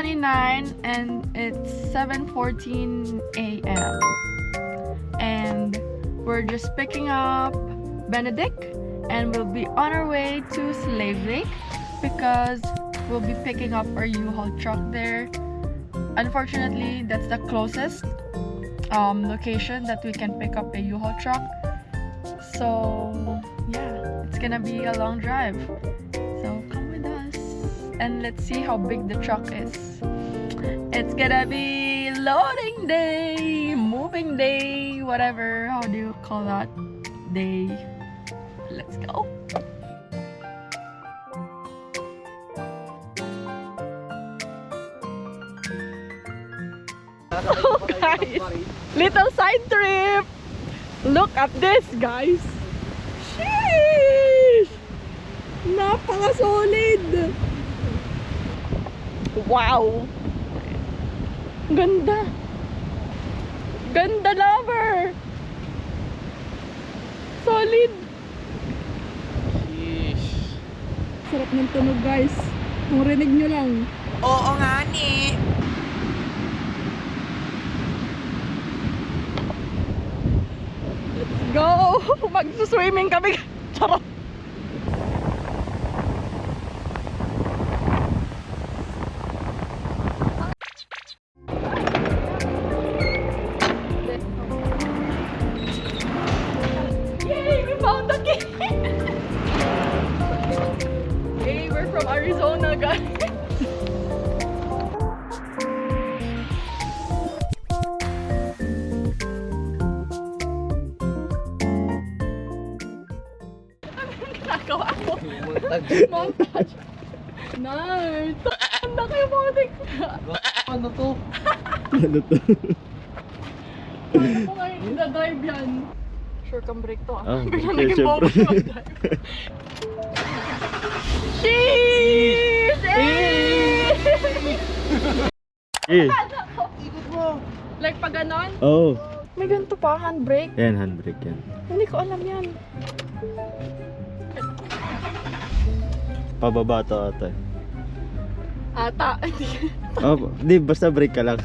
29 and it's 7:14 a.m. and we're just picking up Benedict and we'll be on our way to Slave Lake because we'll be picking up our U-Haul truck there. Unfortunately, that's the closest location that we can pick up a U-Haul truck. So yeah, it's gonna be a long drive. So come with us and let's see how big the truck is. It's gonna be loading day, moving day, whatever. How do you call that day? Let's go. Oh guys, little side trip. Look at this guys. Sheesh! Napaka-solid! Wow! Ganda! Ganda lover! Solid! Sheesh. Sarap ng tunog guys. Kung rinig nyo lang. Oo nga ni. Go! Magsuswimming kami! Charot! Yay! We found the key! Yay! We're from Arizona, guys! Ginagawa ko. Montage. Nice. Ang laki yung motik. Ano to? Ano to? Paano ko ngayon i-drive yan? Sure kang brake to ah. Oh, Biglang okay, naging bobo syempre. mag-drive. Cheese! Eh! Ikot mo. Like pa ganon? Oh! May ganito pa, handbrake. Yan, handbrake yan. Hindi ko alam yan. Pababa to ata. Ata. Oh, di, basta brake ka lang.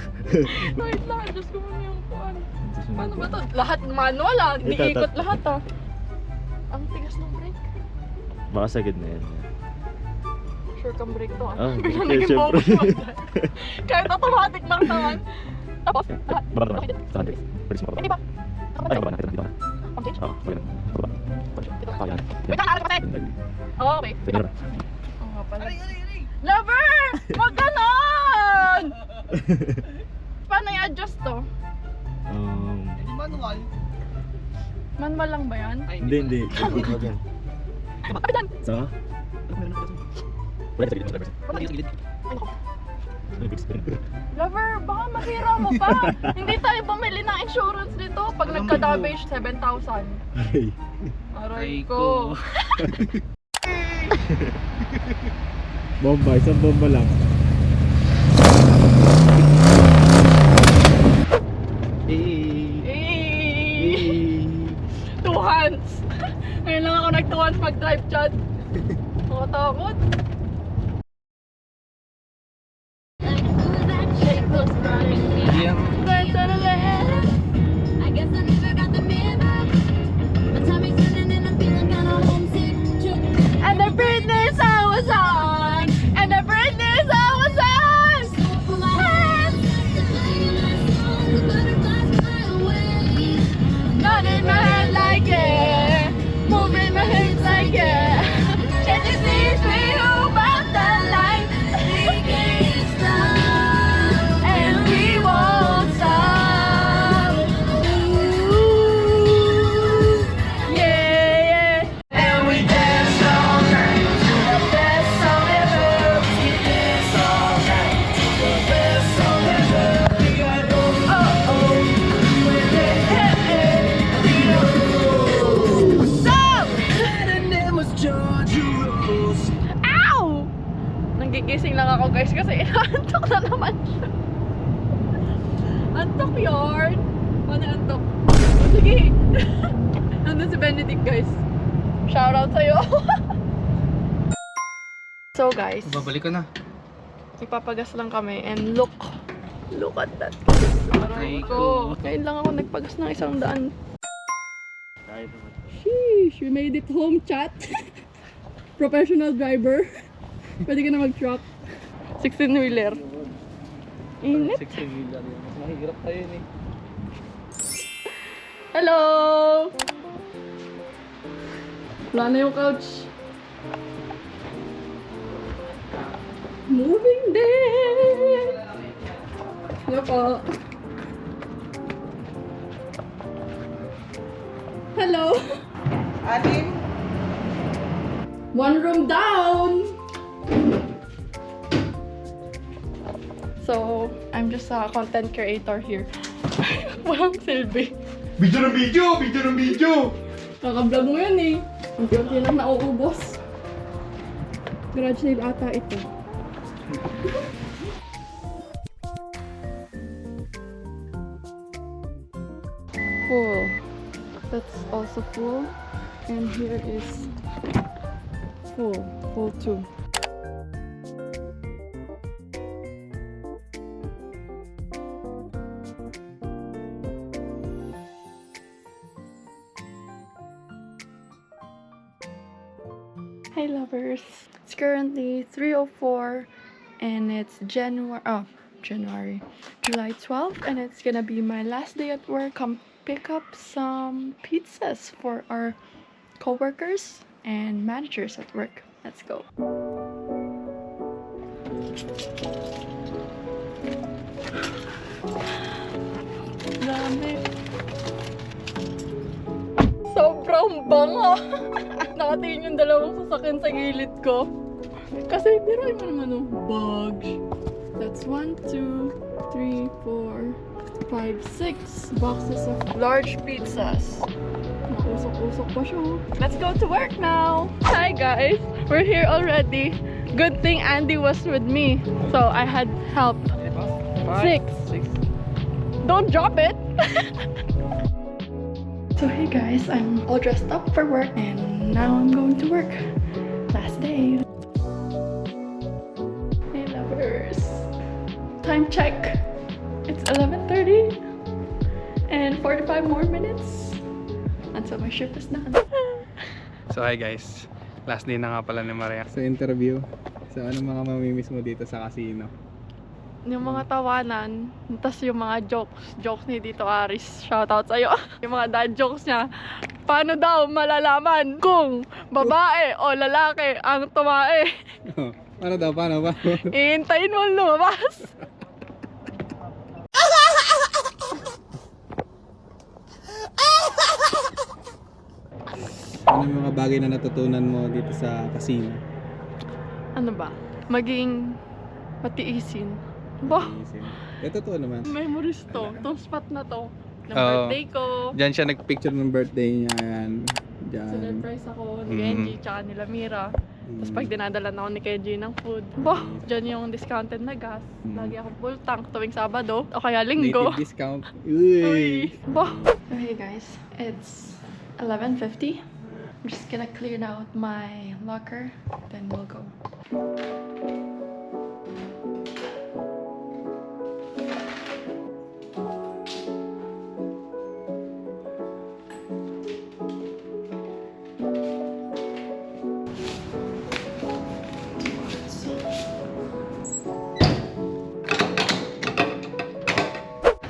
Wait lang, Diyos ko muna yung kuhan. Paano ba to? Lahat manual ah. Di Ito, ikot lahat ah. Ang tigas ng brake. Baka sa gitna yan. Sure kang brake to ah. Oh, Biglang okay, naging bobo syempre. mag-drive. Kahit automatic lang naman. Tapos, lahat. Baba naman. Sa handbrake. Pwede mo Hindi baba. ba? Ay, baba na. Dito na. Pang change? Oo, baba na. Baba. Dito. Ah, yan. Wait lang, alam ko kasi. Oh, okay. Pwede na. Oo nga pala. Lover! Wag ganon! Paano i-adjust to? Manual. Manual lang ba yan? Hindi, hindi. Kapitan! Saka? Wala sa gilid. Wala sa gilid. Ay, naku. Lover, baka mahira mo pa. Hindi tayo bumili ng insurance dito. Pag nagka-damage, 7,000. Ay. Aray ko. Bomba, isang bomba lang. Eh, two hands. Ngayon lang ako nag-two hands mag-drive chat. Nakatakot. Yeah. Going to the left. I guess I never got the memo. My tummy's turning and I'm feeling kinda homesick too. And the Britney song was on. And the Britney song was on. So for my hands, to play my song, the butterflies fly away. Nodding my head like yeah. Moving my hips like yeah. Can you see me about the light? We can't stop. And we won't stop. Ooh, yeah, yeah. And we dance all night to the best song ever. We dance all night to the best song ever. We got oh oh, with it, hey, hey, we know. So, And name was George Rose. ow! Nagigising lang ako guys kasi inaantok na naman siya. Antok yarn. Paano antok? Oh, sige. Nandun si Benedict guys. Shoutout sa'yo. So guys, Babalik ka na. Nagpapagas lang kami and look at that. Aray ko. Ngayon lang ako nagpagas ng 100. Kahit naman. Sheesh, we made it home, chat. Professional driver. Pwede ka na mag-truck. 16-wheeler. Init. 16 lang yun. Mas mahirap tayo yun eh. Hello! Wala na yung couch. Moving day! Hello po. Hello! Atin? One room down! So, I'm just a content creator here. Walang silbi. Video ng video! Video ng video! Kaka-vlog mo yun eh. Unti-unti lang nauubos. Garage sale ata ito. Full. That's also full. And here is full. Full too. Hey lovers! It's currently 3:04 and it's July 12th and it's gonna be my last day at work. Come pick up some pizzas for our co-workers and managers at work. Let's go. Dami. Sobrang bango! Nakatingin yung dalawang sasakyan sa gilid ko. Kasi, pero mo naman yung bugs. That's 1, 2, 3, 4, 5, 6 boxes of large pizzas. Nakusok-usok pa siya. Let's go to work now! Hi guys! We're here already. Good thing Andy was with me. So, I had help. 6. Don't drop it! So hey guys, I'm all dressed up for work and now I'm going to work. Last day. Hey lovers. Time check. It's 11:30 and 45 more minutes until my shift is done. So hi guys, last day na nga pala ni Maria. Sa interview, so ano mga mamimiss mo dito sa casino? Yung mga tawanan, tas yung mga jokes ni Dito Aris. Shoutout sa'yo. Yung mga dad jokes niya. Paano daw malalaman kung babae o lalaki ang tumae? Paano daw? Paano? Ihintayin mo lumabas. Ano yung mga bagay na natutunan mo dito sa casino? Ano ba? Maging matiisin. Bah, Totoo naman. memories to. Tong spot na to. Ng Oo. birthday ko. Diyan siya nagpick. Picture ng birthday niya yan. Diyan. Sinurprise ako ni Mm. Kenji tsaka ni Lamira. Tapos pag dinadala na ako ni Kenji ng food. Bah, dyan yung discounted na gas. Lagi akong full tank tuwing Sabado o kaya Linggo. Native discount. Uy! Uy! Bah! Okay guys, it's 11:50. I'm just gonna clear out my locker, then we'll go.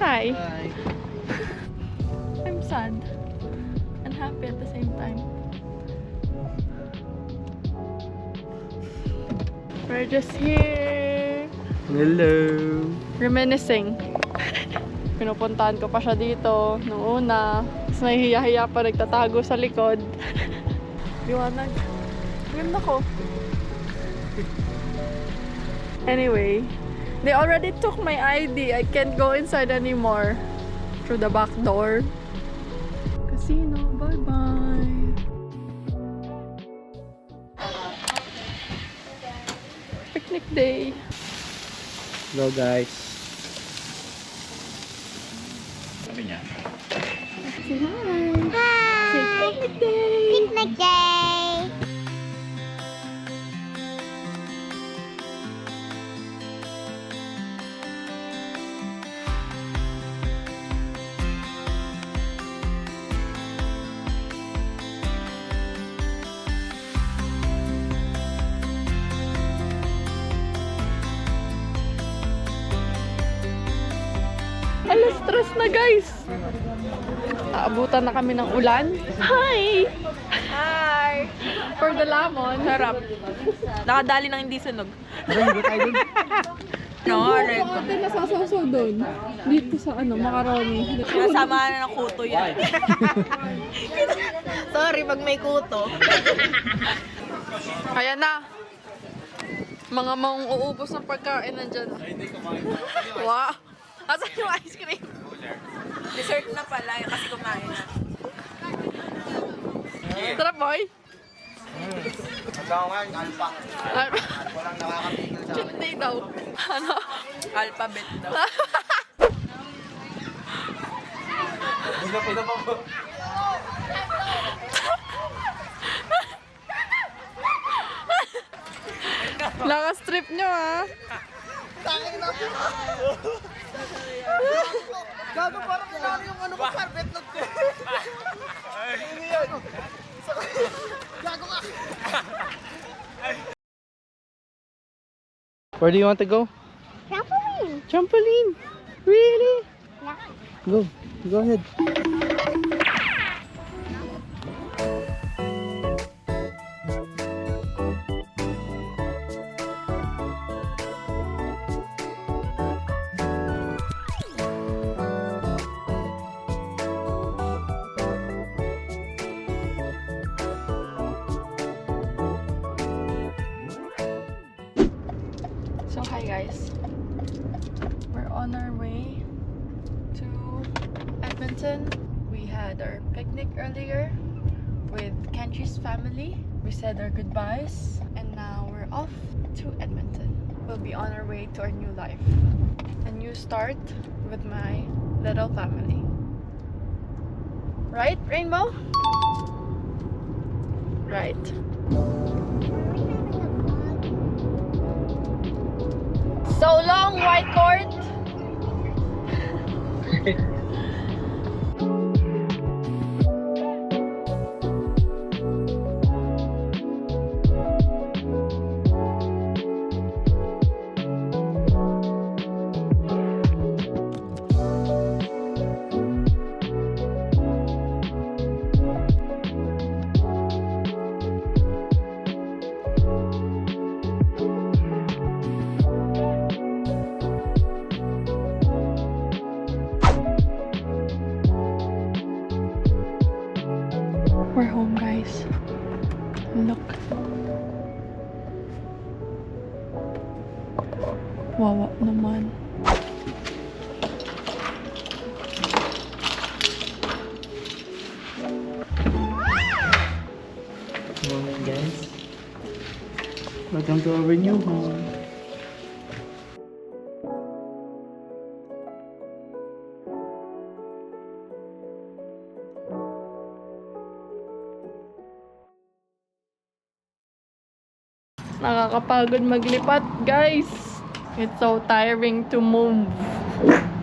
Hi. I'm sad and happy at the same time. We're just here Hello. reminiscing. Pinupuntahan ko pa siya dito nung una. Tapos nahihiya-hiya pa nagtatago sa likod. Liwanag. Ganda ko. Anyway, they already took my ID. I can't go inside anymore. Through the back door. Casino, bye-bye. Picnic day. Hello guys. Say hi. Say picnic day. Picnic day! Alas stress na guys. Naabutan na kami ng ulan. Hi! Hi! For the lamon. Sarap. Nakadali ng hindi sunog. No, Yung ate nasasawsaw doon. Dito sa macaroni. Nasama na ng kuto yan. Sorry pag may kuto. Ayan na. Mga uubos ng pagkain nandyan. Wow! Asan yung ice cream? Dessert na pala kasi kumain na. Sarap, boy! Hindi daw. Ano? Alphabet daw. Laka-strip nyo, ha? Gago parang kailangan yung ano ko, carpet load ko. Hindi yan. Gago ka. Where do you want to go? Trampoline. Trampoline. Really? Yeah. Go. Go ahead. So, hi guys. We're on our way to Edmonton. We had our picnic earlier with Kenji's family. We said our goodbyes and now we're off to Edmonton. We'll be on our way to our new life. A new start with my little family. Right, Rainbow? Right. So long, white cord. We're home, guys. Look. Wawa naman. Good morning, guys. Welcome to our new home. Nakakapagod maglipat, guys. It's so tiring to move.